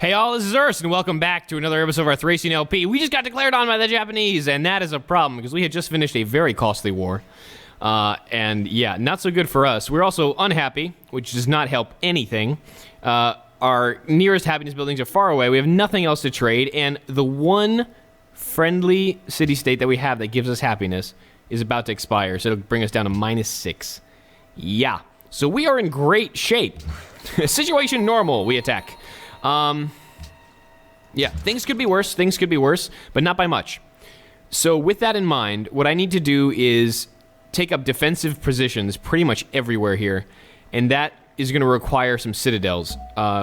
Hey all, this is Urs, and welcome back to another episode of our Thracian LP. We just got declared on by the Japanese, and that is a problem, because we had just finished a very costly war. And yeah, not so good for us. We're also unhappy, which does not help anything. Our nearest happiness buildings are far away. We have nothing else to trade, and the one friendly city-state that we have that gives us happiness is about to expire, so it'll bring us down to -6. Yeah, so we are in great shape. Situation normal, we attack. Yeah, things could be worse, but not by much. So with that in mind, what I need to do is take up defensive positions pretty much everywhere here, and that is going to require some citadels.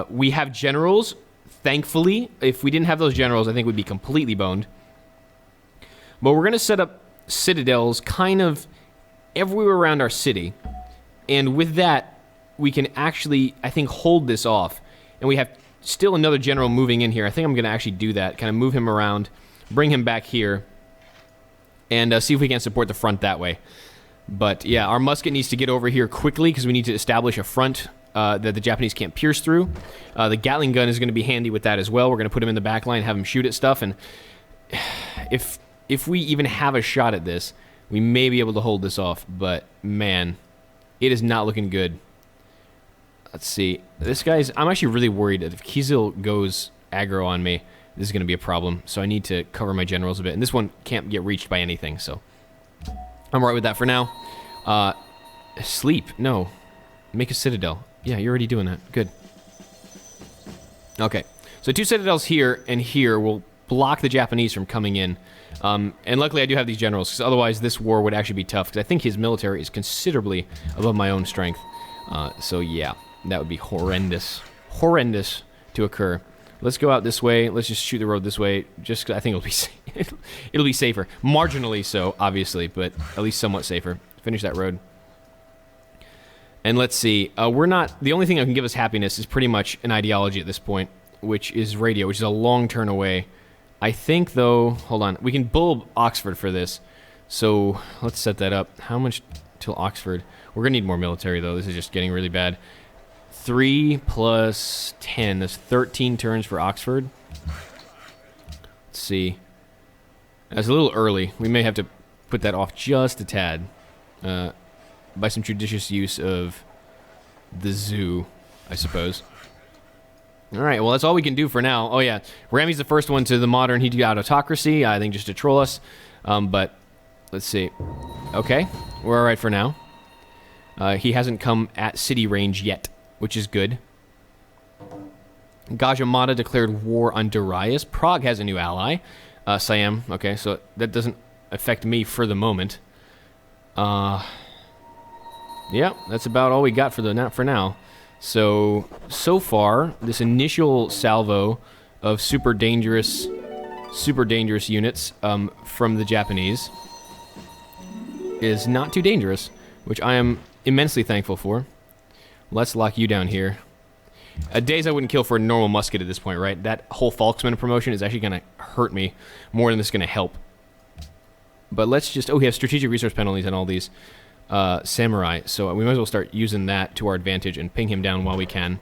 We have generals, thankfully. If we didn't have those generals, I think we'd be completely boned. But we're going to set up citadels kind of everywhere around our city, and with that, we can actually, I think, hold this off. And we have still another general moving in here. I think I'm going to actually do that, kind of move him around, bring him back here, and see if we can support the front that way. But yeah, our musket needs to get over here quickly because we need to establish a front that the Japanese can't pierce through. The Gatling gun is going to be handy with that as well. We're going to put him in the back line, have him shoot at stuff, and if we even have a shot at this, we may be able to hold this off. But man, it is not looking good. Let's see. This guy's... I'm actually really worried that if Kizil goes aggro on me, this is going to be a problem. So I need to cover my generals a bit. And this one can't get reached by anything, so... I'm right with that for now. Sleep. No. Make a citadel. Yeah, you're already doing that. Good. Okay. So 2 citadels here and here will block the Japanese from coming in. And luckily I do have these generals, because otherwise this war would actually be tough, because I think his military is considerably above my own strength. So yeah. That would be horrendous. Horrendous to occur. Let's go out this way. Let's just shoot the road this way. Just 'cause I think it'll be safer. Marginally so, obviously, but at least somewhat safer. Finish that road. And let's see. We're not... The only thing that can give us happiness is pretty much an ideology at this point, which is radio, which is a long turn away. I think, though... Hold on. We can bulb Oxford for this. So, let's set that up. How much till Oxford? We're going to need more military, though. This is just getting really bad. 3 plus 10. That's 13 turns for Oxford. Let's see. That's a little early. We may have to put that off just a tad. By some judicious use of the zoo, I suppose. Alright, well, that's all we can do for now. Oh, yeah. Rami's the first one to the modern Hittite autocracy, I think just to troll us. But, let's see. Okay, we're alright for now. He hasn't come at city range yet, which is good. Gajamada declared war on Darius. Prague has a new ally. Siam. Okay, so that doesn't affect me for the moment. Yeah, that's about all we got for now. So far, this initial salvo of super dangerous units from the Japanese is not too dangerous, which I am immensely thankful for. Let's lock you down here. Days I wouldn't kill for a normal musket at this point, right? That whole Falksman promotion is actually going to hurt me more than it's going to help. But let's just... Oh, we have strategic resource penalties on all these samurai, so we might as well start using that to our advantage and ping him down while we can.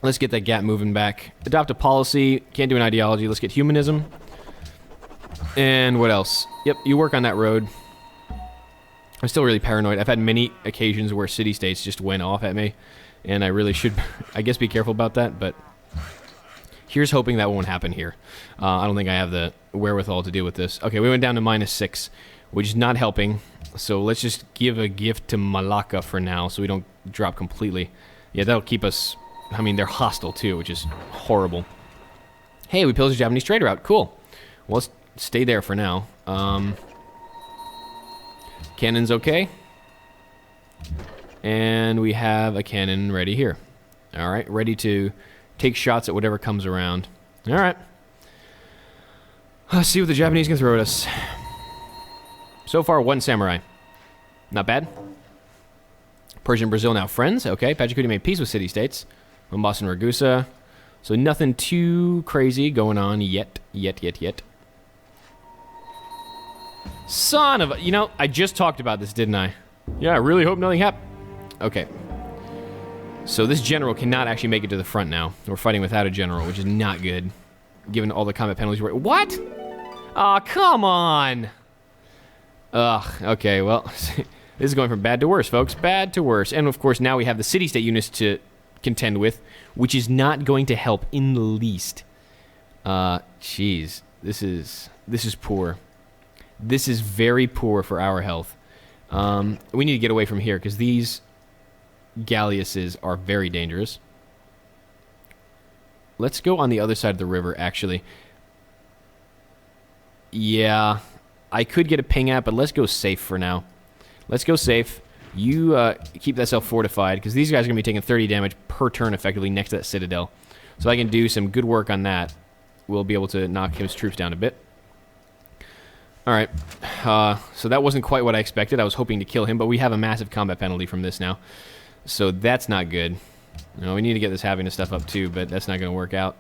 Let's get that gap moving back. Adopt a policy. Can't do an ideology. Let's get humanism. And what else? Yep, you work on that road. I'm still really paranoid. I've had many occasions where city-states just went off at me, and I really should, I guess, be careful about that, but here's hoping that won't happen here. I don't think I have the wherewithal to deal with this. Okay, we went down to -6, which is not helping, so let's just give a gift to Malacca for now so we don't drop completely. Yeah, that'll keep us... I mean, they're hostile, too, which is horrible. Hey, we pillaged a Japanese trade route. Cool. Well, let's stay there for now. Cannon's okay. And we have a cannon ready here. Alright, ready to take shots at whatever comes around. Alright. Let's see what the Japanese can throw at us. So far, 1 samurai. Not bad. Persia and Brazil now friends. Okay, Pachacuti made peace with city-states. Mombasa and Ragusa. So nothing too crazy going on yet. Son of a... You know, I just talked about this, didn't I? Yeah, I really hope nothing happened. Okay. So this general cannot actually make it to the front now. We're fighting without a general, which is not good, given all the combat penalties. What? Aw, come on! Ugh, okay, well, this is going from bad to worse, folks. Bad to worse. And, of course, now we have the city-state units to contend with, which is not going to help in the least. Jeez. This is poor. This is very poor for our health. We need to get away from here, because these galleasses are very dangerous. Let's go on the other side of the river, actually. Yeah, I could get a ping at, but let's go safe for now. Let's go safe. You keep that self fortified, because these guys are going to be taking 30 damage per turn, effectively, next to that citadel. So I can do some good work on that. We'll be able to knock his troops down a bit. Alright, so that wasn't quite what I expected. I was hoping to kill him, but we have a massive combat penalty from this now. So that's not good. You know, we need to get this having stuff up too, but that's not going to work out.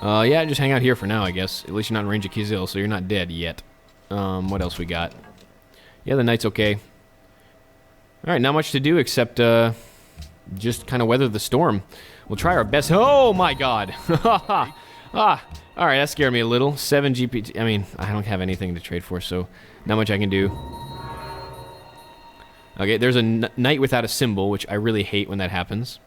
Yeah, just hang out here for now, I guess. At least you're not in range of Kizil, so you're not dead yet. What else we got? Yeah, the knight's okay. Alright, not much to do except just kind of weather the storm. We'll try our best. Oh my god! Alright, that scared me a little. 7 GPT. I mean, I don't have anything to trade for, so not much I can do. Okay, there's a knight without a symbol, which I really hate when that happens.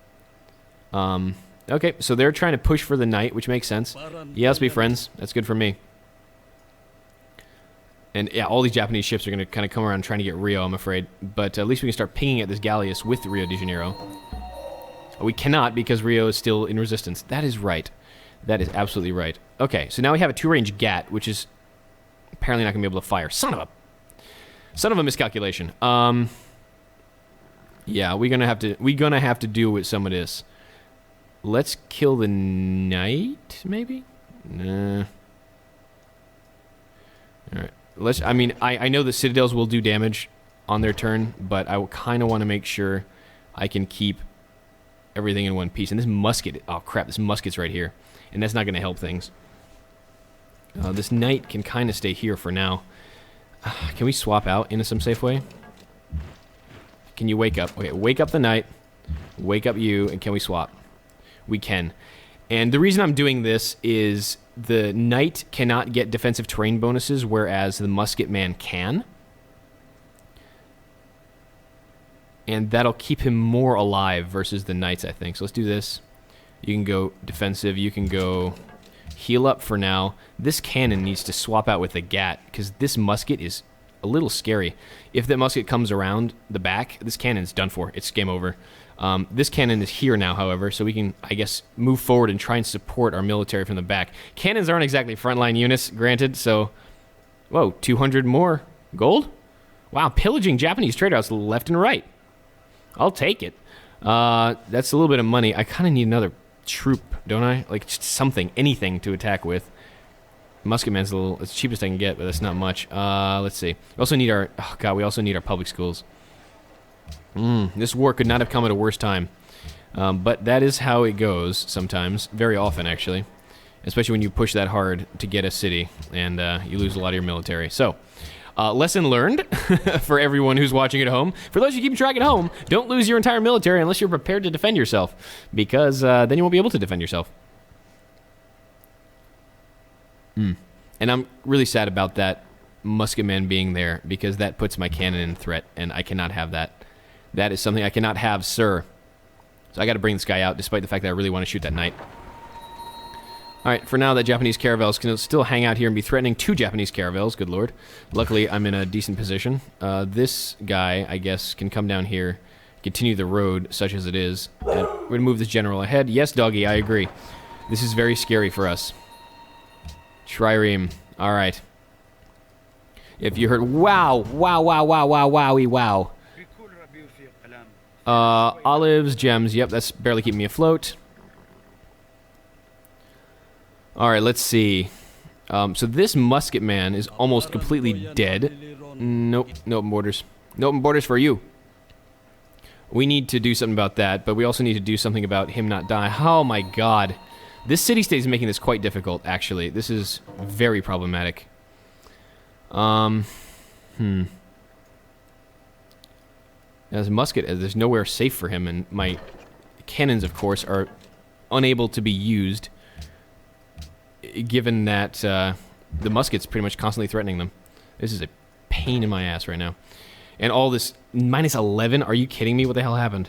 Okay, so they're trying to push for the knight, which makes sense. Yeah, let's be friends. That's good for me. And yeah, all these Japanese ships are going to kind of come around trying to get Rio, I'm afraid. But at least we can start pinging at this galleass with Rio de Janeiro. We cannot because Rio is still in resistance. That is right. That is absolutely right. Okay, so now we have a 2-range GAT, which is apparently not going to be able to fire. Son of a miscalculation. Yeah, we're gonna have to deal with some of this. Let's kill the knight, maybe? Nah. Alright. I know the citadels will do damage on their turn, but I kind of want to make sure I can keep everything in one piece. And this musket, oh crap, this musket's right here. And that's not going to help things. This knight can kind of stay here for now. Can we swap out into some safe way? Can you wake up? Okay, wake up the knight. Wake up you, and can we swap? We can. And the reason I'm doing this is the knight cannot get defensive terrain bonuses, whereas the musket man can. And that'll keep him more alive versus the knights, I think. So let's do this. You can go defensive. You can go heal up for now. This cannon needs to swap out with the GAT, because this musket is a little scary. If that musket comes around the back, this cannon's done for. It's game over. This cannon is here now, however, so we can, I guess, move forward and try and support our military from the back. Cannons aren't exactly frontline units, granted, so... Whoa, 200 more gold? Wow, pillaging Japanese trade routes left and right. I'll take it. That's a little bit of money. I kind of need another troop, don't I? Like, just something, anything to attack with. Musketman's a little, it's the cheapest I can get, but that's not much. Let's see. We also need our, oh god, we also need our public schools. This war could not have come at a worse time. But that is how it goes sometimes. Very often, actually. Especially when you push that hard to get a city, and you lose a lot of your military. So, lesson learned for everyone who's watching at home. For those of you keeping track at home, don't lose your entire military unless you're prepared to defend yourself. Because then you won't be able to defend yourself. And I'm really sad about that musketman being there, because that puts my cannon in threat, and I cannot have that. That is something I cannot have, sir. So I got to bring this guy out, despite the fact that I really want to shoot that knight. Alright, for now, that Japanese caravels can still hang out here and be threatening 2 Japanese caravels, good lord. Luckily, I'm in a decent position. This guy, I guess, can come down here, continue the road, such as it is. And we're going to move this general ahead. Yes, doggy, I agree. This is very scary for us. Trireme. Alright. If you heard wow, wow, wow, wow, wow, wowie, wow. Olives, gems, yep, that's barely keeping me afloat. Alright, let's see. So this musket man is almost completely dead. Nope, no open borders. No open borders for you. We need to do something about that, but we also need to do something about him not dying. Oh my god. This city-state is making this quite difficult, actually. This is very problematic. That's As musket, there's nowhere safe for him, and my cannons, of course, are unable to be used, given that the musket's pretty much constantly threatening them. This is a pain in my ass right now. And all this minus 11? Are you kidding me? What the hell happened?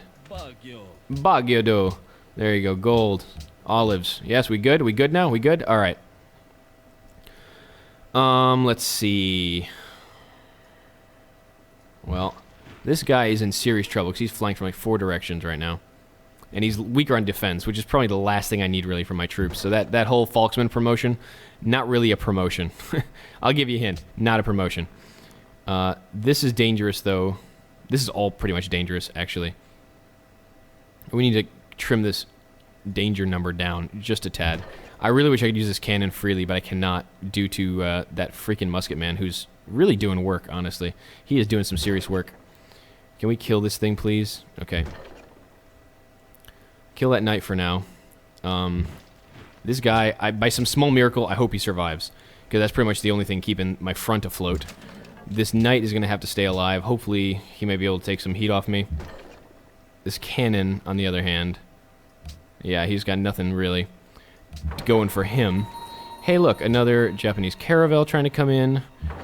Baguio do. There you go. Gold. Olives. Yes, we good? We good now? We good? All right. Let's see. Well, this guy is in serious trouble because he's flanked from like 4 directions right now. And he's weaker on defense, which is probably the last thing I need really from my troops. So that whole Falksman promotion, not really a promotion. I'll give you a hint. Not a promotion. This is dangerous, though. This is all pretty much dangerous, actually. We need to trim this danger number down just a tad. I really wish I could use this cannon freely, but I cannot due to that freaking musket man who's really doing work, honestly. He is doing some serious work. Can we kill this thing, please? Okay. Kill that knight for now. This guy, by some small miracle, I hope he survives. Because that's pretty much the only thing keeping my front afloat. This knight is going to have to stay alive. Hopefully, he may be able to take some heat off me. This cannon, on the other hand... Yeah, he's got nothing really going for him. Hey, look, another Japanese caravel trying to come in.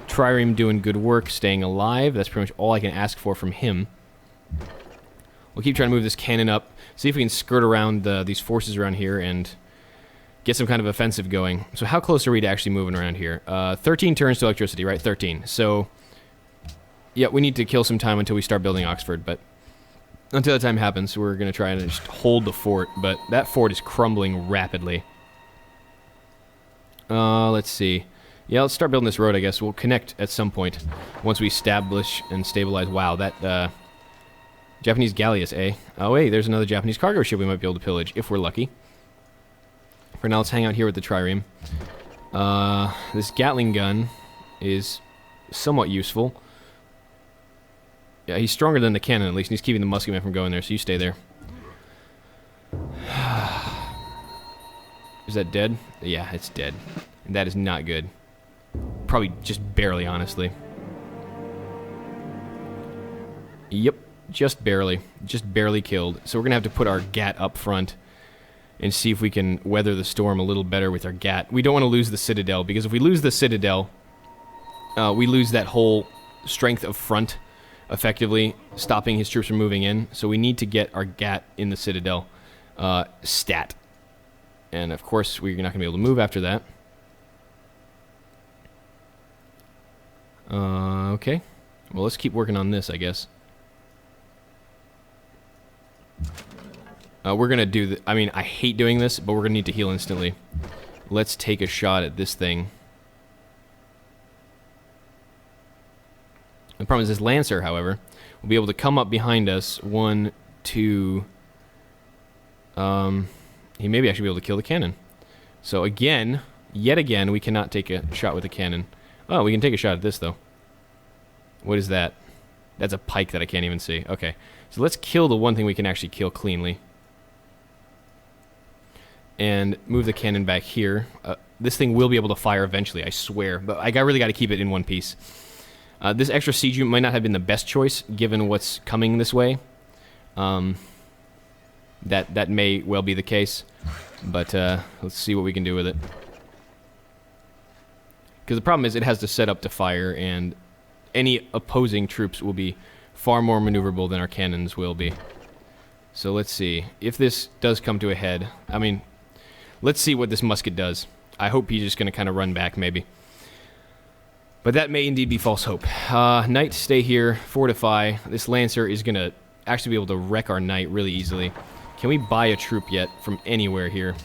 Trireme doing good work, staying alive. That's pretty much all I can ask for from him. We'll keep trying to move this cannon up. See if we can skirt around these forces around here and get some kind of offensive going. So how close are we to actually moving around here? 13 turns to electricity, right? 13. So, yeah, we need to kill some time until we start building Oxford, but until that time happens, we're going to try and just hold the fort, but that fort is crumbling rapidly. Let's see. Yeah, let's start building this road, I guess. We'll connect at some point once we establish and stabilize. Wow, that Japanese galleass, eh? Oh, wait, there's another Japanese cargo ship we might be able to pillage, if we're lucky. For now, let's hang out here with the trireme. This Gatling gun is somewhat useful. Yeah, he's stronger than the cannon, at least, and he's keeping the musketman from going there, so you stay there. Is that dead? Yeah, it's dead. And that is not good. Probably just barely, honestly. Yep, just barely. Just barely killed. So we're going to have to put our Gat up front and see if we can weather the storm a little better with our Gat. We don't want to lose the Citadel, because if we lose the Citadel, we lose that whole strength of front, effectively stopping his troops from moving in. So we need to get our Gat in the Citadel stat. And of course, we're not going to be able to move after that. Okay. Well, let's keep working on this, I guess. We're going to do the... I mean, I hate doing this, but we're going to need to heal instantly. Let's take a shot at this thing. The problem is this Lancer, however, will be able to come up behind us. 1, 2... he may actually be able to kill the cannon. So again, yet again, we cannot take a shot with the cannon. Oh, we can take a shot at this, though. What is that? That's a pike that I can't even see. Okay, so let's kill the one thing we can actually kill cleanly. And move the cannon back here. This thing will be able to fire eventually, I swear. But I really got to keep it in one piece. This extra siege unit might not have been the best choice, given what's coming this way. That may well be the case. But let's see what we can do with it. Because the problem is it has to set up to fire, and any opposing troops will be far more maneuverable than our cannons will be. So let's see. If this does come to a head, I mean, let's see what this musket does. I hope he's just going to kind of run back, maybe. But that may indeed be false hope. Knight, stay here. Fortify. This Lancer is going to actually be able to wreck our Knight really easily. Can we buy a troop yet from anywhere here?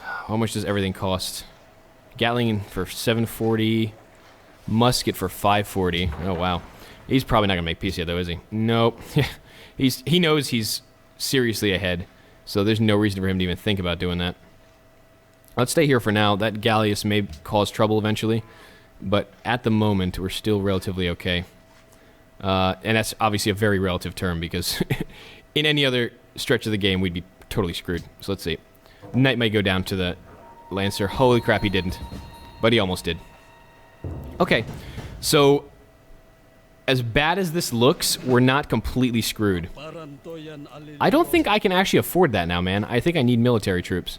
How much does everything cost? Gatling for 740. Musket for 540. Oh, wow. He's probably not going to make peace yet, though, is he? Nope. He knows he's seriously ahead, so there's no reason for him to even think about doing that. Let's stay here for now. That galleass may cause trouble eventually, but at the moment, we're still relatively okay. And that's obviously a very relative term, because in any other stretch of the game, we'd be totally screwed. So let's see. Knight may go down to the Lancer. Holy crap, he didn't. But he almost did. Okay, so as bad as this looks, we're not completely screwed. I don't think I can actually afford that now, man. I think I need military troops.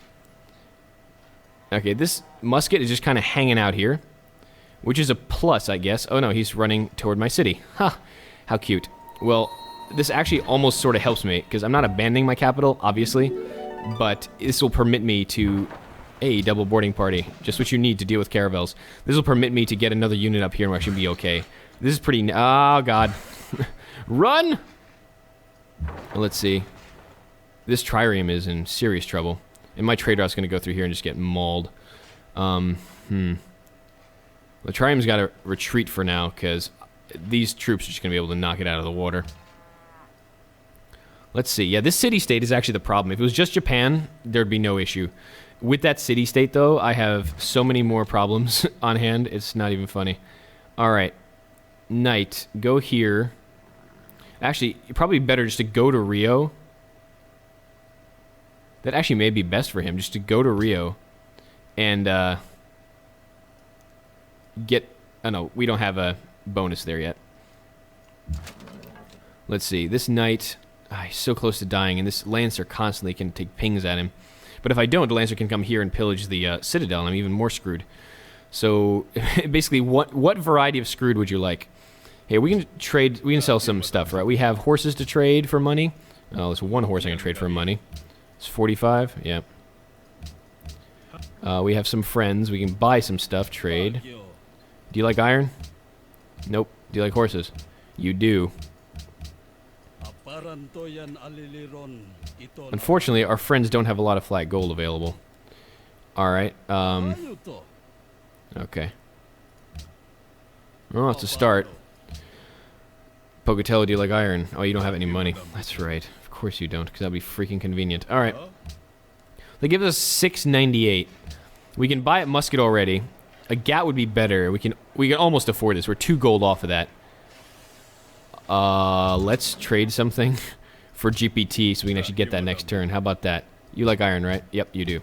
Okay, this musket is just kind of hanging out here, which is a plus, I guess. Oh no, he's running toward my city. Ha! How cute. Well, this actually almost sort of helps me, because I'm not abandoning my capital, obviously, but this will permit me to... Hey, double boarding party. Just what you need to deal with caravels. This will permit me to get another unit up here and we'll actually be okay. This is pretty... Oh, God. Run! Let's see. This trireme is in serious trouble. And my trade route's going to go through here and just get mauled. The trireme's got to retreat for now, because these troops are just going to be able to knock it out of the water. Let's see. Yeah, this city-state is actually the problem. If it was just Japan, there'd be no issue. With that city-state, though, I have so many more problems on hand, it's not even funny. Alright. Knight, go here. Actually, probably better just to go to Rio. That actually may be best for him, just to go to Rio. And, get... Oh, no, we don't have a bonus there yet. Let's see. This knight... he's so close to dying, and this Lancer constantly can take pings at him. But if I don't, the Lancer can come here and pillage the Citadel, and I'm even more screwed. So, basically, what variety of screwed would you like? Hey, we can trade, we can sell some stuff, right? We have horses to trade for money. Oh, there's one horse I can trade for money. It's 45, yeah. We have some friends, we can buy some stuff, trade. Do you like iron? Nope. Do you like horses? You do. Unfortunately, our friends don't have a lot of flat gold available. Alright, okay. Well, that's a start. Pocatello, do you like iron? Oh, you don't have any money. That's right. Of course you don't, because that'd be freaking convenient. Alright. They give us 698. We can buy a musket already. A gat would be better. We can almost afford this. We're 2 gold off of that. Let's trade something for GPT so we can actually get that next turn. How about that? You like iron, right? Yep, you do.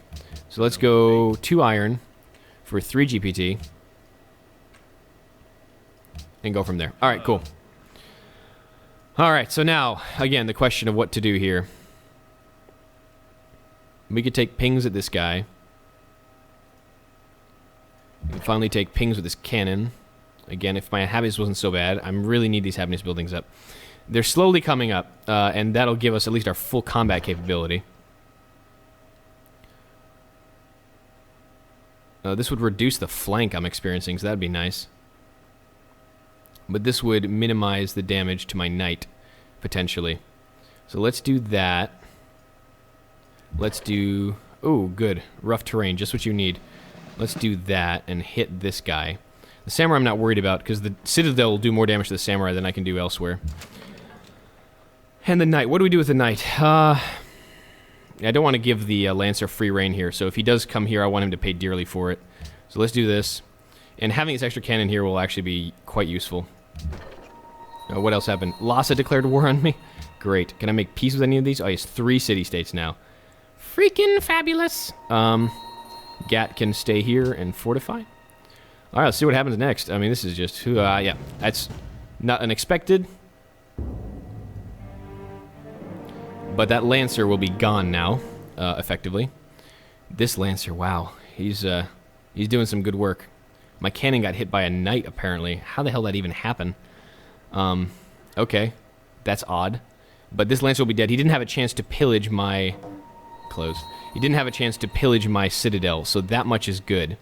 So let's go 2 iron for 3 GPT. And go from there. Alright, cool. Alright, so now, again, the question of what to do here. We could take pings at this guy. We can finally take pings with this cannon. Again, if my happiness wasn't so bad, I really need these happiness buildings up. They're slowly coming up, and that'll give us at least our full combat capability. This would reduce the flank I'm experiencing, so that'd be nice. But this would minimize the damage to my knight, potentially. So let's do that. Let's do... Oh, good. Rough terrain, just what you need. Let's do that and hit this guy. The samurai I'm not worried about, because the citadel will do more damage to the samurai than I can do elsewhere. And the knight. What do we do with the knight? I don't want to give the lancer free reign here, so if he does come here, I want him to pay dearly for it. So let's do this. And having this extra cannon here will actually be quite useful. What else happened? Lhasa declared war on me? Great. Can I make peace with any of these? Oh, he has 3 city-states now. Freaking fabulous! Gat can stay here and fortify. Alright, let's see what happens next. I mean, this is just... yeah, that's not unexpected. But that Lancer will be gone now, effectively. This Lancer, wow. He's doing some good work. My cannon got hit by a knight, apparently. How the hell did that even happen? Okay. That's odd. But this Lancer will be dead. He didn't have a chance to pillage my... Close. He didn't have a chance to pillage my citadel, so that much is good.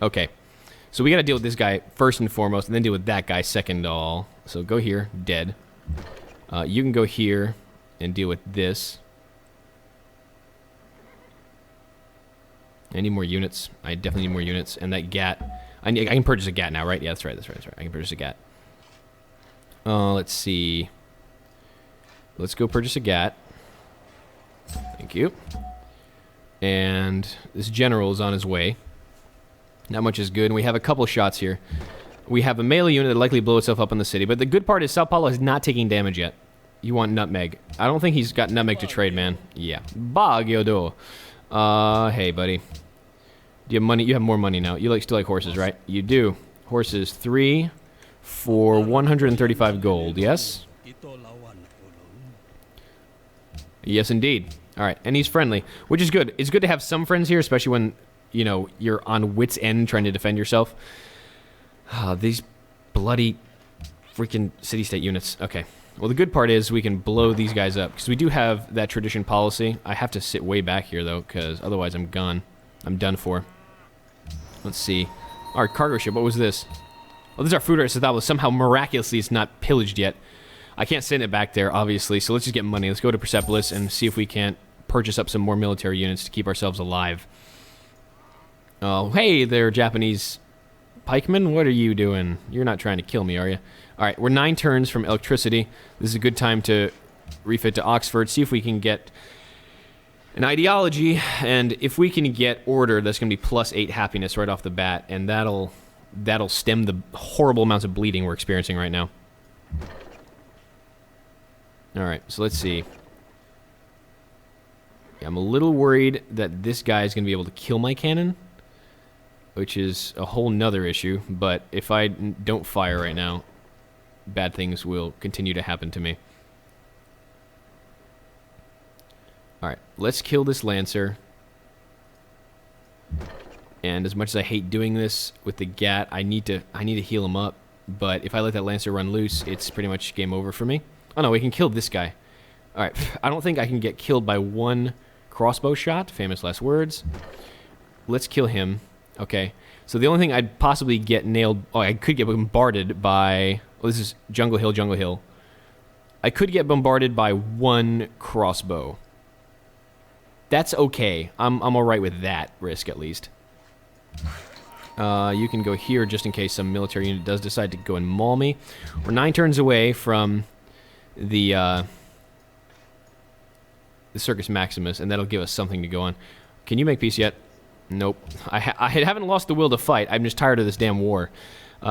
Okay. So we gotta deal with this guy first and foremost, and then deal with that guy second all. So go here, dead. You can go here and deal with this. I need more units. I definitely need more units. And that gat... I can purchase a gat now, right? Yeah, that's right, that's right, that's right. I can purchase a gat. Let's see. Let's go purchase a gat. Thank you. And this general is on his way. Not much is good. And we have a couple shots here. We have a melee unit that likely blow itself up in the city. But the good part is Sao Paulo is not taking damage yet. You want nutmeg. I don't think he's got nutmeg to trade, man. Yeah. Bagyodo. Hey, buddy. Do you have money? You have more money now. You still like horses, right? You do. Horses 3 for 135 gold, yes? Yes, indeed. All right, and he's friendly, which is good. It's good to have some friends here, especially when, you know, you're on wit's end trying to defend yourself. These bloody freaking city-state units. Okay. Well, the good part is we can blow these guys up, because we do have that tradition policy. I have to sit way back here, though, because otherwise I'm gone. I'm done for. Let's see. Our cargo ship, what was this? Oh, this is our food established. Somehow, miraculously, it's not pillaged yet. I can't send it back there, obviously, so let's just get money. Let's go to Persepolis and see if we can't purchase up some more military units to keep ourselves alive. Oh, hey there, Japanese pikemen. What are you doing? You're not trying to kill me, are you? All right, we're 9 turns from electricity. This is a good time to refit to Oxford, see if we can get an ideology, and if we can get order, that's going to be +8 happiness right off the bat, and that'll stem the horrible amounts of bleeding we're experiencing right now. All right, so let's see. Yeah, I'm a little worried that this guy is going to be able to kill my cannon, which is a whole nother issue, but if I don't fire right now, bad things will continue to happen to me. Alright, let's kill this Lancer. And as much as I hate doing this with the Gat, I need to heal him up. But if I let that Lancer run loose, it's pretty much game over for me. Oh no, we can kill this guy. Alright, I don't think I can get killed by one crossbow shot. Famous last words. Let's kill him. Okay, so the only thing I'd possibly get nailed... Oh, I could get bombarded by... Oh, this is Jungle Hill, Jungle Hill. I could get bombarded by one crossbow. That's okay. I'm alright with that risk, at least. You can go here just in case some military unit does decide to go and maul me. We're 9 turns away from the Circus Maximus, and that'll give us something to go on. Can you make peace yet? Nope. I haven't lost the will to fight. I'm just tired of this damn war.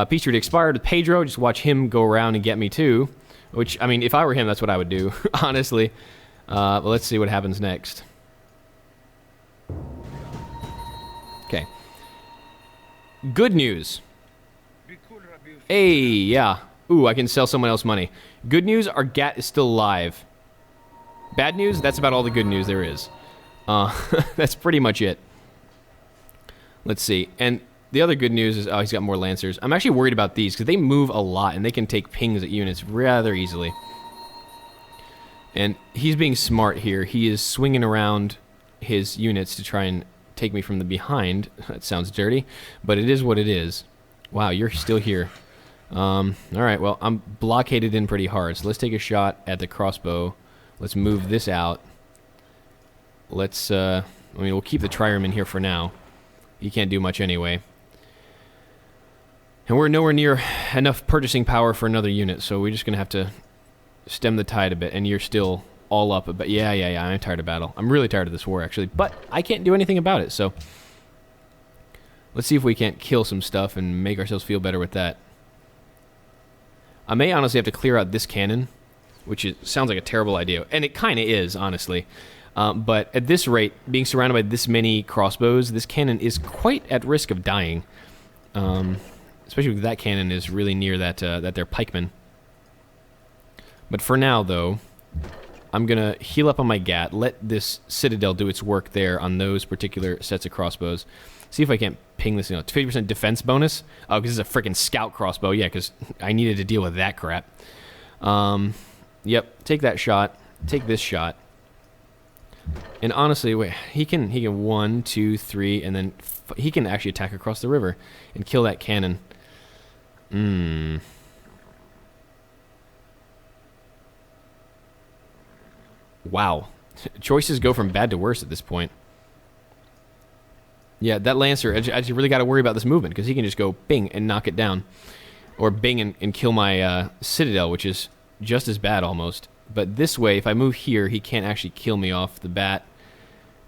Peace treaty expired with Pedro. Just watch him go around and get me too. Which, I mean, if I were him, that's what I would do, honestly. But let's see what happens next. Okay. Good news. Hey, yeah. Ooh, I can sell someone else money. Good news, our Gat is still alive. Bad news, that's about all the good news there is. That's pretty much it. Let's see. And the other good news is, oh, he's got more Lancers. I'm actually worried about these, because they move a lot, and they can take pings at units rather easily. And he's being smart here. He is swinging around his units to try and take me from the behind. That sounds dirty, but it is what it is. Wow, you're still here. Alright, well, I'm blockaded in pretty hard, so let's take a shot at the crossbow. Let's move this out. Let's, I mean, we'll keep the trireme in here for now. You can't do much anyway. And we're nowhere near enough purchasing power for another unit, so we're just going to have to stem the tide a bit, and you're still all up. But yeah, I'm tired of battle. I'm really tired of this war, actually. But I can't do anything about it, so let's see if we can't kill some stuff and make ourselves feel better with that. I may honestly have to clear out this cannon, which sounds like a terrible idea. And it kind of is, honestly. But at this rate, being surrounded by this many crossbows, this cannon is quite at risk of dying. Especially if that cannon is really near that their pikeman. But for now, though, I'm going to heal up on my Gat, let this Citadel do its work there on those particular sets of crossbows. See if I can't ping this, 50% defense bonus. Oh, because it's a freaking scout crossbow. Yeah, because I needed to deal with that crap. Yep, take that shot. Take this shot. And honestly, wait, he can 1, 2, 3, and then he can actually attack across the river and kill that cannon. Wow. Choices go from bad to worse at this point. Yeah, that Lancer, I just really got to worry about this movement, because he can just go bing and knock it down. Or bing and kill my Citadel, which is just as bad almost. But this way, if I move here, he can't actually kill me off the bat.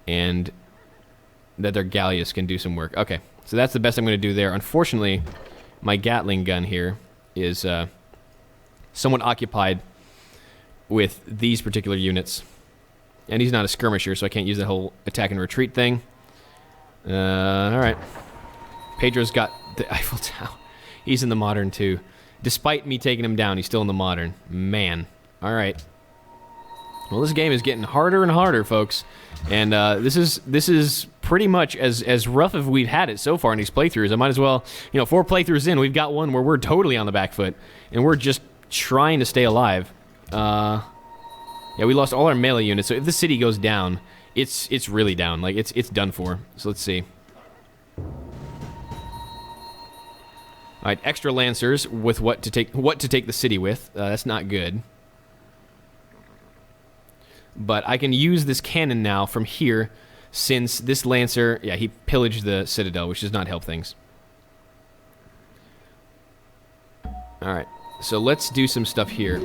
And that their Galleus can do some work. Okay, so that's the best I'm going to do there. Unfortunately, my Gatling gun here is somewhat occupied with these particular units. And he's not a skirmisher, so I can't use that whole attack and retreat thing. Alright. Pedro's got the Eiffel Tower. He's in the modern, too. Despite me taking him down, he's still in the modern. Man. All right. Well, this game is getting harder and harder, folks. And this is pretty much as rough as we've had it so far in these playthroughs. I might as well, 4 playthroughs in, we've got one where we're totally on the back foot. And we're just trying to stay alive. Yeah, we lost all our melee units, so if the city goes down, it's really down. Like, it's done for. So let's see. Alright, extra Lancers with what to take the city with. That's not good. But I can use this cannon now from here, since this Lancer, yeah, he pillaged the Citadel, which does not help things. Alright, so let's do some stuff here.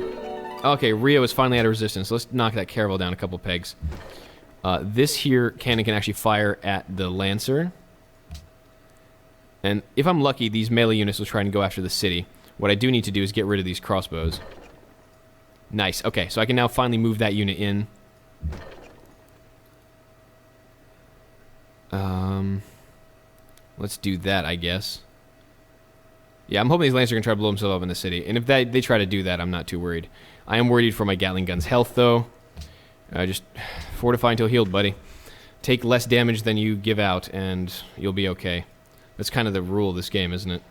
Okay, Rio is finally out of resistance. Let's knock that caravel down a couple pegs. This here cannon can actually fire at the Lancer. And if I'm lucky, these melee units will try and go after the city. What I do need to do is get rid of these crossbows. Nice. Okay, so I can now finally move that unit in. Let's do that, I guess. Yeah, I'm hoping these Lancers are going to try to blow themselves up in the city. And if they try to do that, I'm not too worried. I am worried for my Gatling gun's health, though. Just fortify until healed, buddy. Take less damage than you give out, and you'll be okay. That's kind of the rule of this game, isn't it?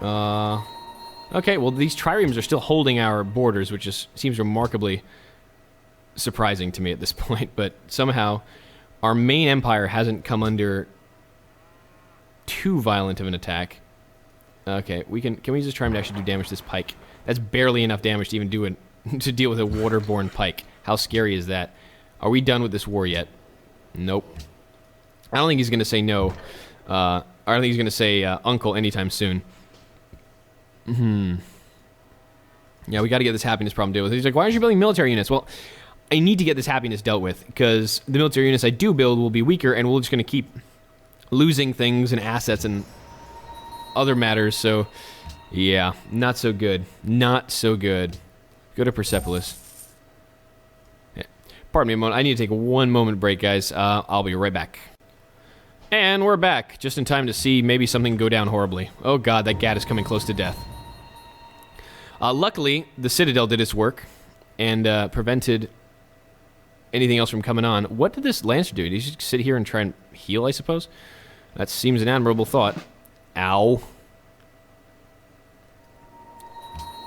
Okay, well, these triremes are still holding our borders, which seems remarkably surprising to me at this point. But somehow, our main empire hasn't come under too violent of an attack. Okay, can we just try and actually do damage to this pike? That's barely enough damage to even to deal with a waterborne pike. How scary is that? Are we done with this war yet? Nope. I don't think he's going to say no. I don't think he's going to say uncle anytime soon. Yeah, we got to get this happiness problem dealt with. He's like, why aren't you building military units? Well, I need to get this happiness dealt with, because the military units I do build will be weaker, and we're just going to keep losing things and assets and other matters. So, yeah, not so good. Not so good. Go to Persepolis. Yeah. Pardon me a moment. I need to take a 1 moment break, guys. I'll be right back. And we're back, just in time to see maybe something go down horribly. Oh god, that Gat is coming close to death. Luckily, the Citadel did its work, and prevented anything else from coming on. What did this Lancer do? Did he just sit here and try and heal, I suppose? That seems an admirable thought. Ow.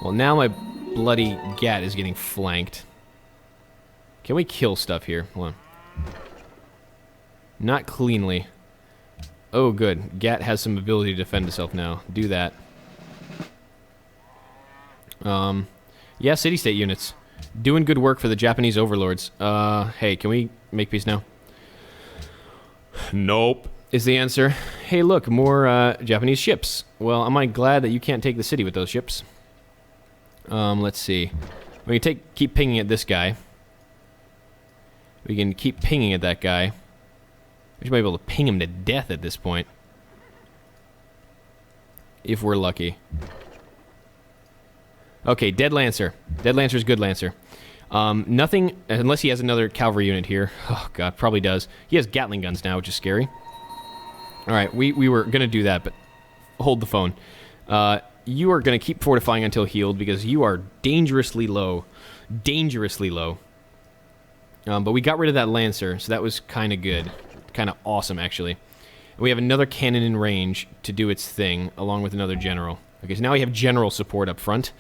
Well, now my bloody Gat is getting flanked. Can we kill stuff here? Hold on. Not cleanly. Oh, good. Gat has some ability to defend itself now. Do that. Yeah, city-state units. Doing good work for the Japanese overlords. Hey, can we make peace now? Nope, is the answer. Hey, look, more, Japanese ships. Well, am I glad that you can't take the city with those ships? Let's see. We can keep pinging at this guy. We can keep pinging at that guy. We might be able to ping him to death at this point. If we're lucky. Okay, dead Lancer. Dead Lancer's good Lancer. Nothing, unless he has another cavalry unit here. Oh, God, probably does. He has Gatling guns now, which is scary. Alright, we were going to do that, but hold the phone. You are going to keep fortifying until healed, because you are dangerously low. Dangerously low. But we got rid of that Lancer, so that was kind of good. Kind of awesome, actually. And we have another cannon in range to do its thing, along with another general. Okay, so now we have general support up front.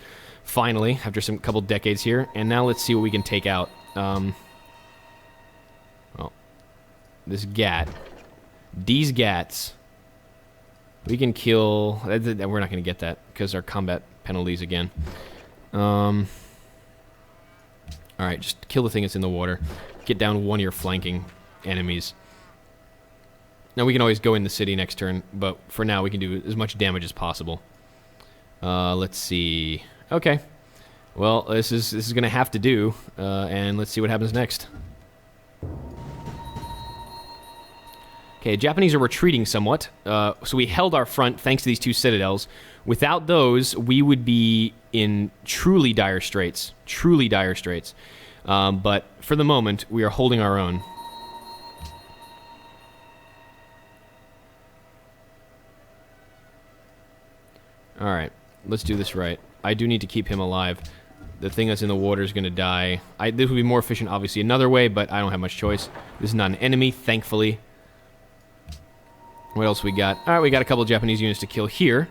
Finally, after some couple decades here. And now let's see what we can take out. Well, this Gat. These Gats. We can kill... We're not going to get that, because our combat penalties again. Alright, just kill the thing that's in the water. Get down one of your flanking enemies. Now, we can always go in the city next turn, but for now, we can do as much damage as possible. Let's see... Okay. Well, this is going to have to do, and let's see what happens next. Okay, Japanese are retreating somewhat, so we held our front thanks to these 2 citadels. Without those, we would be in truly dire straits. Truly dire straits. But for the moment, we are holding our own. Alright, let's do this right. I do need to keep him alive. The thing that's in the water is going to die. This would be more efficient, obviously, another way, but I don't have much choice. This is not an enemy, thankfully. What else we got? Alright, we got a couple of Japanese units to kill here.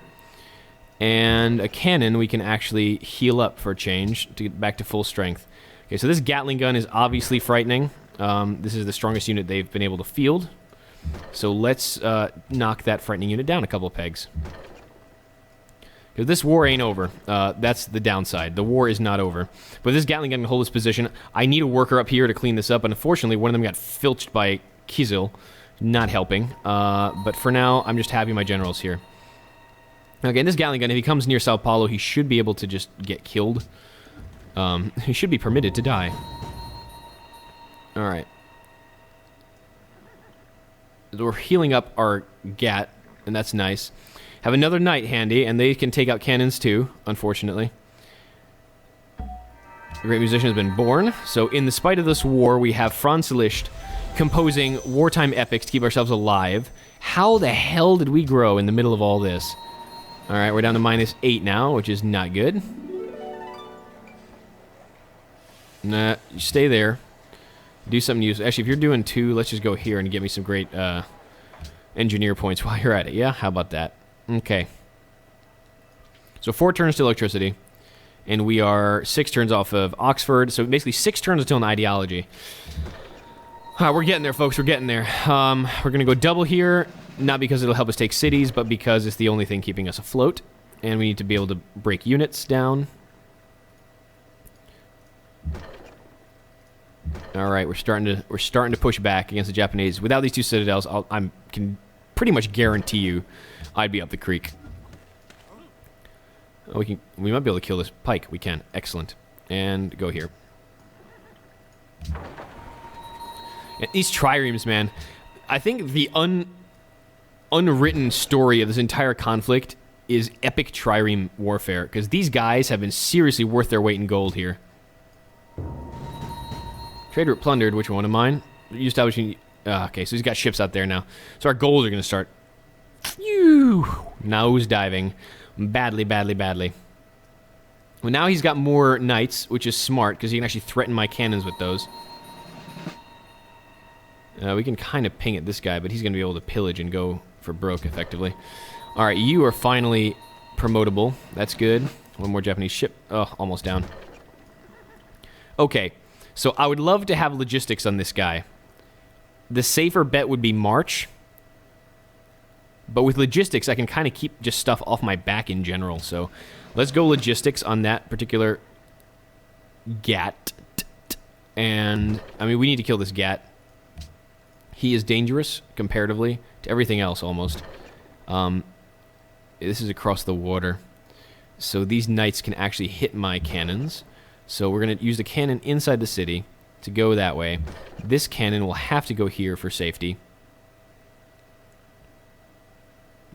And a cannon we can actually heal up for a change to get back to full strength. Okay, so this Gatling gun is obviously frightening. This is the strongest unit they've been able to field. So let's knock that frightening unit down a couple of pegs. Because this war ain't over. That's the downside. The war is not over. But this Gatling gun can hold its position. I need a worker up here to clean this up, and unfortunately one of them got filched by Kizil. Not helping. But for now, I'm just happy my general's here. Okay, and this Gatling gun, if he comes near Sao Paulo, he should be able to just get killed. He should be permitted to die. Alright. We're healing up our Gat, and that's nice. Have another knight handy, and they can take out cannons too, unfortunately. A great musician has been born. So in the spite of this war, we have Franz Liszt composing wartime epics to keep ourselves alive. How the hell did we grow in the middle of all this? Alright, we're down to -8 now, which is not good. Nah, you stay there. Do something useful. Actually, if you're doing 2, let's just go here and get me some great engineer points while you're at it. Yeah, how about that? Okay. So 4 turns to electricity. And we are 6 turns off of Oxford. So basically 6 turns until an ideology. We're getting there, folks. We're getting there. We're going to go double here. Not because it'll help us take cities, but because it's the only thing keeping us afloat. And we need to be able to break units down. Alright, we're starting to push back against the Japanese. Without these 2 citadels, I can pretty much guarantee you I'd be up the creek. Oh, we might be able to kill this pike. We can. Excellent. And go here. And these triremes, man. I think the unwritten story of this entire conflict is epic trireme warfare, because these guys have been seriously worth their weight in gold here. Trade route plundered. Which one of mine? You establishing... okay, so he's got ships out there now. So our goals are going to start... nose diving. Badly, badly, badly. Well, now he's got more knights, which is smart, because he can actually threaten my cannons with those. We can kind of ping at this guy, but he's going to be able to pillage and go for broke, effectively. Alright, you are finally promotable. That's good. One more Japanese ship. Oh, almost down. Okay, so I would love to have logistics on this guy. The safer bet would be March. But with logistics, I can kind of keep just stuff off my back in general. So let's go logistics on that particular Gat. And, I mean, we need to kill this Gat. He is dangerous, comparatively, to everything else, almost. This is across the water. So these knights can actually hit my cannons. So we're going to use the cannon inside the city to go that way. This cannon will have to go here for safety.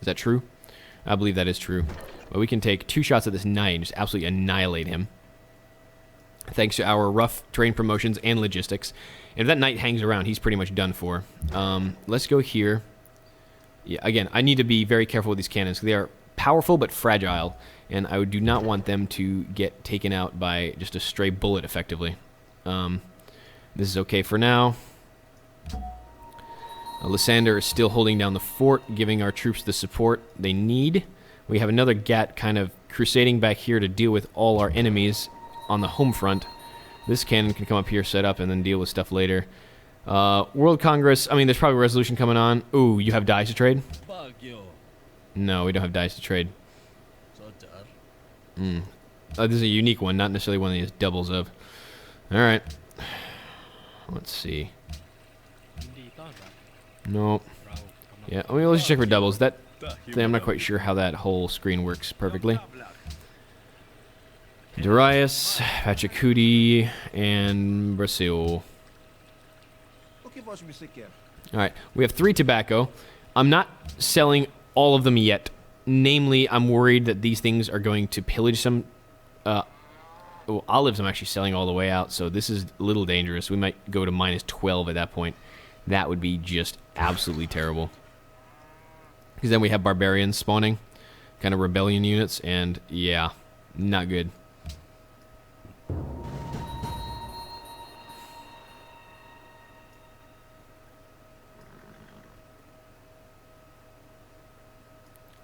Is that true? I believe that is true. But we can take 2 shots at this knight and just absolutely annihilate him. Thanks to our rough terrain promotions and logistics. And if that knight hangs around, he's pretty much done for. Let's go here. Yeah, again, I need to be very careful with these cannons. They are powerful but fragile. And I do not want them to get taken out by just a stray bullet, effectively. This is okay for now. Lysander is still holding down the fort, giving our troops the support they need. We have another Gat kind of crusading back here to deal with all our enemies on the home front. This cannon can come up here, set up, and then deal with stuff later. World Congress, I mean, there's probably a resolution coming on. Ooh, you have dies to trade? No, we don't have dies to trade. This is a unique one, not necessarily one that he has doubles of. Alright. Let's see. Nope. Yeah, I mean, let's just check for doubles. That thing, I'm not quite sure how that whole screen works perfectly. Darius, Pachacuti, and Brazil. Alright, we have 3 tobacco. I'm not selling all of them yet. Namely, I'm worried that these things are going to pillage some... olives I'm actually selling all the way out, so this is a little dangerous. We might go to -12 at that point. That would be just absolutely terrible. Because then we have barbarians spawning. kind of rebellion units, and yeah, not good.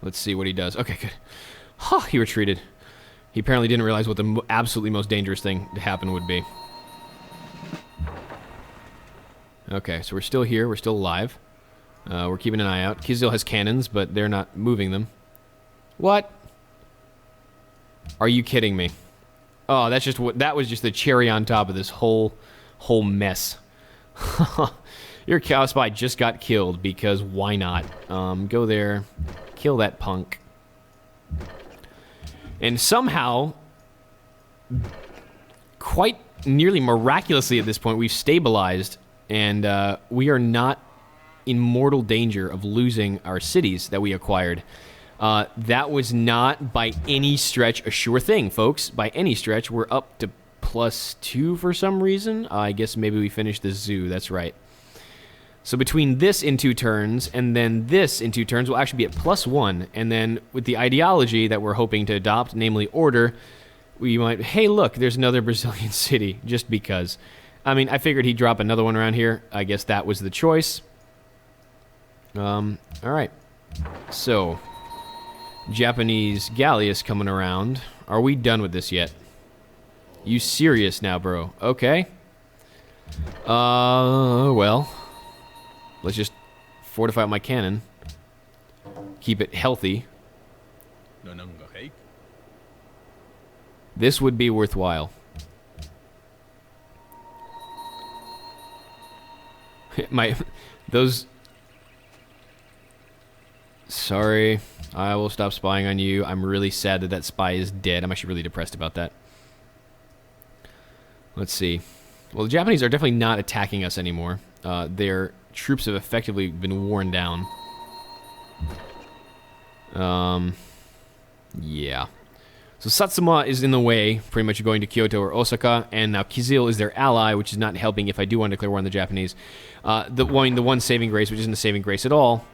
Let's see what he does. Okay, good. Huh, he retreated. He apparently didn't realize what the absolutely most dangerous thing to happen would be. Okay, so we're still here. We're still alive. We're keeping an eye out. Kizil has cannons, but they're not moving them. What? Are you kidding me? Oh, that's just what. That was just the cherry on top of this whole mess. Your cow spy just got killed because why not? Go there, kill that punk, and somehow, quite nearly miraculously at this point, we've stabilized, and we are not in mortal danger of losing our cities that we acquired. That was not by any stretch a sure thing, folks. By any stretch, we're up to +2 for some reason. I guess maybe we finished the zoo, that's right. So between this in 2 turns and then this in 2 turns, we'll actually be at +1. And then with the ideology that we're hoping to adopt, namely order, we might, hey look, there's another Brazilian city, just because. I mean, I figured he'd drop another one around here. I guess that was the choice. Alright. So, Japanese galleass coming around. Are we done with this yet? You serious now, bro? Okay. Well, let's just fortify my cannon. Keep it healthy. This would be worthwhile. Those... Sorry, I will stop spying on you. I'm really sad that that spy is dead. I'm actually really depressed about that. Let's see. Well, the Japanese are definitely not attacking us anymore. Their troops have effectively been worn down. Yeah. So Satsuma is in the way, pretty much going to Kyoto or Osaka, and now Kizil is their ally, which is not helping if I do want to declare war on the Japanese. The one saving grace, which isn't a saving grace at all,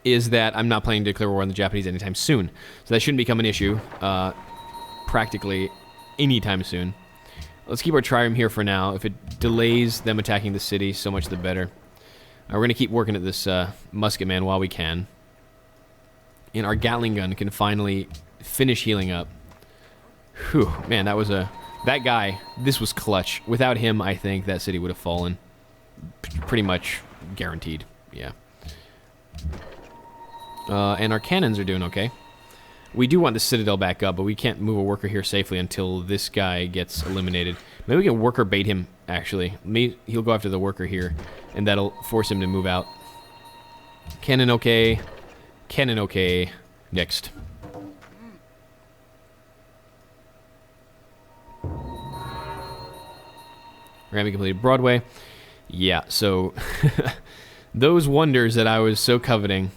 is that I'm not planning to declare war on the Japanese anytime soon. So that shouldn't become an issue practically anytime soon. Let's keep our trireme here for now. If it delays them attacking the city, so much the better. We're going to keep working at this musket man while we can. And our Gatling gun can finally finish healing up. Whew, man, that was a... That guy, this was clutch. Without him, I think that city would have fallen. Pretty much guaranteed, yeah. And our cannons are doing okay. We do want the citadel back up, but we can't move a worker here safely until this guy gets eliminated. Maybe we can worker bait him, actually. Maybe he'll go after the worker here, and that'll force him to move out. Cannon okay. Cannon okay. Next. Ramming completed Broadway. Yeah, so those wonders that I was so coveting,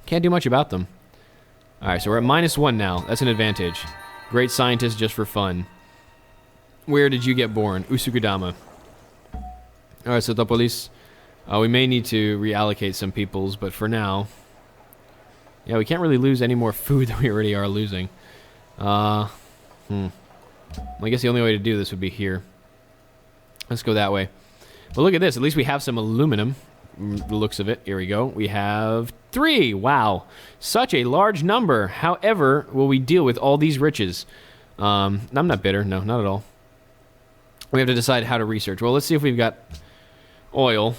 can't do much about them. Alright, so we're at -1 now. That's an advantage. Great scientist just for fun. Where did you get born? Usukudama. Alright, so Topolis. We may need to reallocate some peoples, but for now... Yeah, we can't really lose any more food than we already are losing. Well, I guess the only way to do this would be here. Let's go that way. But look at this. At least we have some aluminum. The looks of it. Here we go. We have 3. Wow. Such a large number. However, will we deal with all these riches? I'm not bitter. No, not at all. We have to decide how to research. Well, let's see if we've got oil.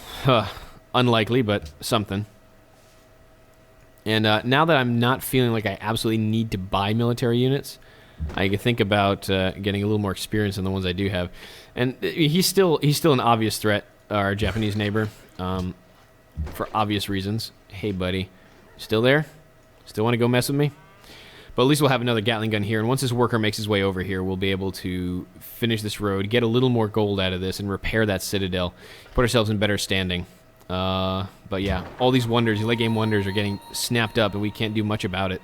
Unlikely, but something. And now that I'm not feeling like I absolutely need to buy military units, I can think about getting a little more experience than the ones I do have. And he's still an obvious threat, our Japanese neighbor, for obvious reasons. Hey, buddy. Still there? Still want to go mess with me? But at least we'll have another Gatling gun here, and once this worker makes his way over here, we'll be able to finish this road, get a little more gold out of this, and repair that citadel, put ourselves in better standing. But yeah, all these wonders, the late game wonders, are getting snapped up, and we can't do much about it.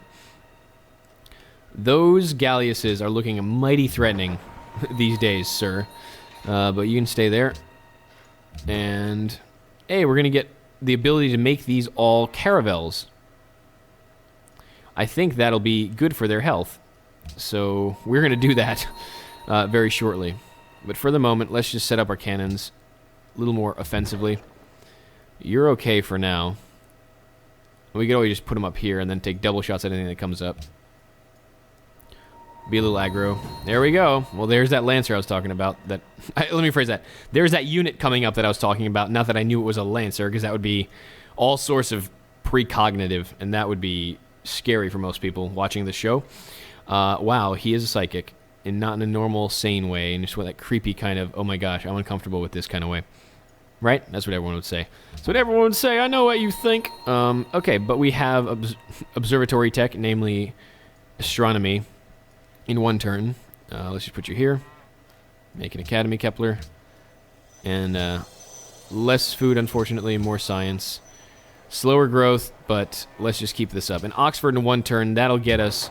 Those galleasses are looking mighty threatening these days, sir. But you can stay there. And, hey, we're going to get the ability to make these all caravels. I think that'll be good for their health. So we're going to do that very shortly. But for the moment, let's just set up our cannons a little more offensively. You're okay for now. We could always just put them up here and then take double shots at anything that comes up. Be a little aggro. There we go. Well, there's that Lancer I was talking about. Let me phrase that. There's that unit coming up that I was talking about. Not that I knew it was a Lancer, because that would be all sorts of precognitive, and that would be scary for most people watching the show. Wow, he is a psychic, and not in a normal, sane way, and just with that creepy kind of, oh my gosh, I'm uncomfortable with this kind of way. Right? That's what everyone would say. That's what everyone would say. I know what you think. Okay, but we have observatory tech, namely astronomy, in one turn. Let's just put you here. Make an academy, Kepler. And less food, unfortunately, more science. Slower growth, but let's just keep this up. And Oxford in one turn, that'll get us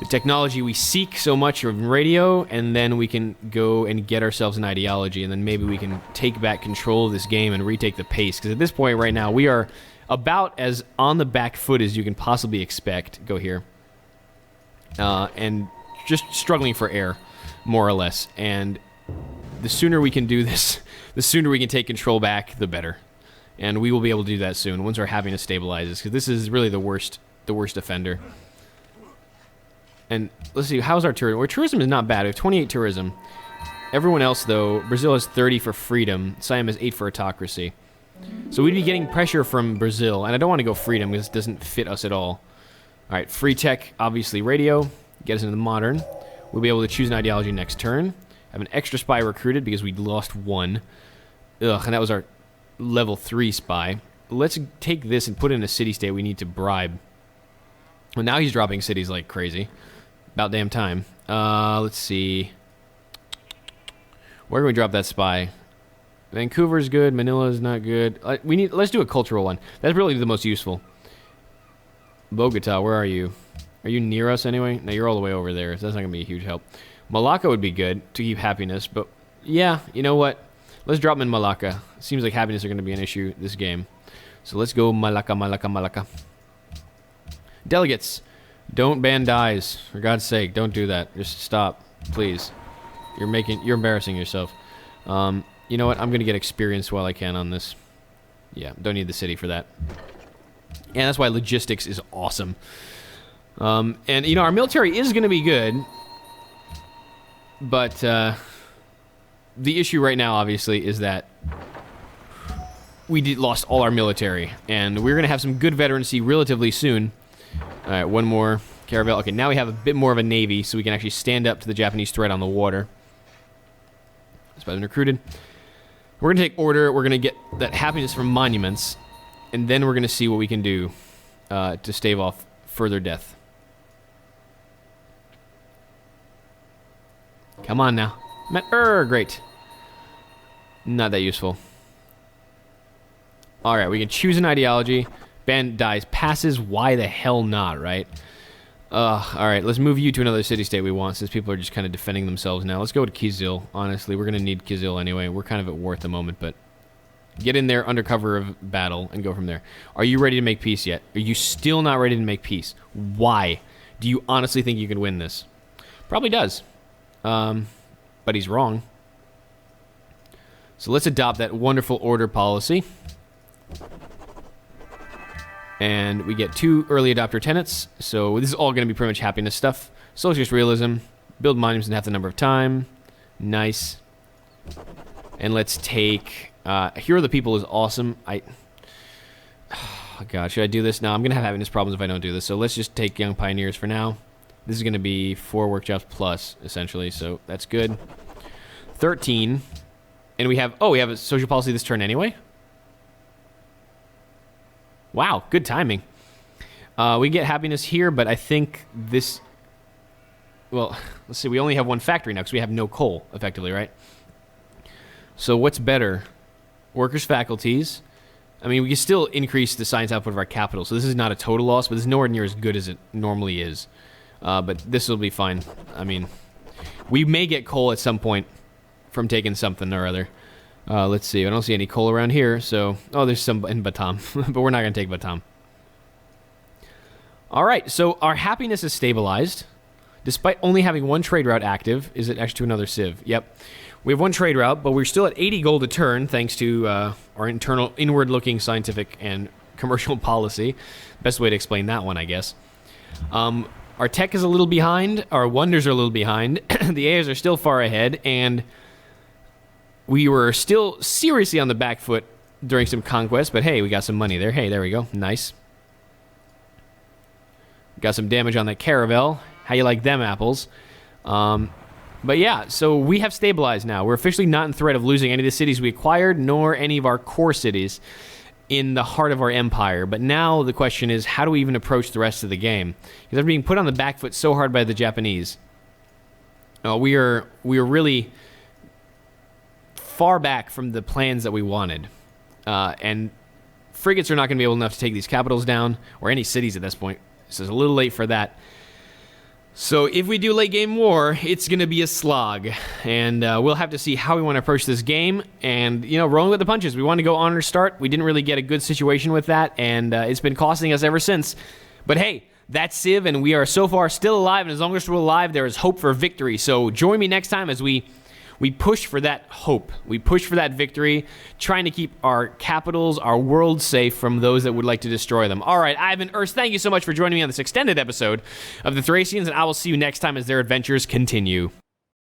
the technology we seek so much from radio, and then we can go and get ourselves an ideology, and then maybe we can take back control of this game and retake the pace. Because at this point right now, we are about as on the back foot as you can possibly expect. Go here. And just struggling for air, more or less. And the sooner we can do this, the sooner we can take control back, the better. And we will be able to do that soon once our happiness stabilizes, because this is really the worst offender. And let's see, how's our tourism? Our tourism is not bad. We have 28 tourism. Everyone else, though, Brazil has 30 for freedom. Siam has 8 for autocracy. So we'd be getting pressure from Brazil, and I don't want to go freedom because it doesn't fit us at all. All right, free tech, obviously radio, get us into the modern. We'll be able to choose an ideology next turn. Have an extra spy recruited because we lost 1. Ugh, and that was our level 3 spy. Let's take this and put it in a city-state we need to bribe. Well, now he's dropping cities like crazy. About damn time. Let's see. Where can we drop that spy? Vancouver's good. Manila's not good. Let's do a cultural one. That's really the most useful. Bogota, where are you? Are you near us anyway? No, you're all the way over there. So that's not going to be a huge help. Malacca would be good to keep happiness, but yeah, you know what? Let's drop them in Malacca. It seems like happiness are going to be an issue this game. So let's go Malacca, Malacca, Malacca. Delegates, don't ban dies. For God's sake, don't do that. Just stop, please. You're embarrassing yourself. You know what? I'm going to get experience while I can on this. Yeah, don't need the city for that. And that's why logistics is awesome. And, you know, our military is going to be good. But the issue right now, obviously, is that we lost all our military. And we're going to have some good veterancy relatively soon. All right, one more caravel. Okay, now we have a bit more of a navy, so we can actually stand up to the Japanese threat on the water. That's been recruited. We're going to take order. We're going to get that happiness from monuments. And then we're going to see what we can do to stave off further death. Come on now. Great. Not that useful. Alright, we can choose an ideology. Ban dies. Passes. Why the hell not, right? Alright, let's move you to another city-state we want, since people are just kind of defending themselves now. Let's go to Kizil, honestly. We're going to need Kizil anyway. We're kind of at war at the moment, but get in there under cover of battle and go from there. Are you ready to make peace yet? Are you still not ready to make peace? Why? Do you honestly think you can win this? Probably does. But he's wrong. So let's adopt that wonderful order policy. And we get 2 early adopter tenets. So this is all going to be pretty much happiness stuff. Socialist realism. Build monuments in half the number of time. Nice. And let's take... Hero of the People is awesome. Oh, God, should I do this? No, I'm going to have happiness problems if I don't do this. So let's just take Young Pioneers for now. This is going to be 4 workshops plus, essentially. So that's good. 13. And we have a social policy this turn anyway. Wow, good timing. We get happiness here, but I think this... Well, let's see. We only have 1 factory now because we have no coal, effectively, right? So what's better? Workers' faculties. I mean, we can still increase the science output of our capital, so this is not a total loss, but this is nowhere near as good as it normally is. But this will be fine. I mean, we may get coal at some point from taking something or other. Let's see. I don't see any coal around here, so... Oh, there's some in Batam, but we're not going to take Batam. All right, so our happiness is stabilized, despite only having one trade route active. Is it actually to another civ? Yep. We have one trade route, but we're still at 80 gold a turn, thanks to our inward-looking scientific and commercial policy. Best way to explain that one, I guess. Our tech is a little behind. Our wonders are a little behind. The AIs are still far ahead, and we were still seriously on the back foot during some conquests, but hey, we got some money there. Hey, there we go. Nice. Got some damage on that caravel. How you like them apples? But yeah, so we have stabilized now. We're officially not in threat of losing any of the cities we acquired, nor any of our core cities in the heart of our empire. But now the question is, how do we even approach the rest of the game? Because they're being put on the back foot so hard by the Japanese. We are really far back from the plans that we wanted. And frigates are not going to be able enough to take these capitals down, or any cities at this point. So it's a little late for that. So if we do late game war, it's going to be a slog. And we'll have to see how we want to approach this game. And, you know, rolling with the punches. We want to go honor start. We didn't really get a good situation with that. And it's been costing us ever since. But hey, that's Civ, and we are so far still alive. And as long as we're alive, there is hope for victory. So join me next time as we push for that hope. We push for that victory, trying to keep our capitals, our world safe from those that would like to destroy them. All right, I've been Urs. Thank you so much for joining me on this extended episode of the Thracians, and I will see you next time as their adventures continue.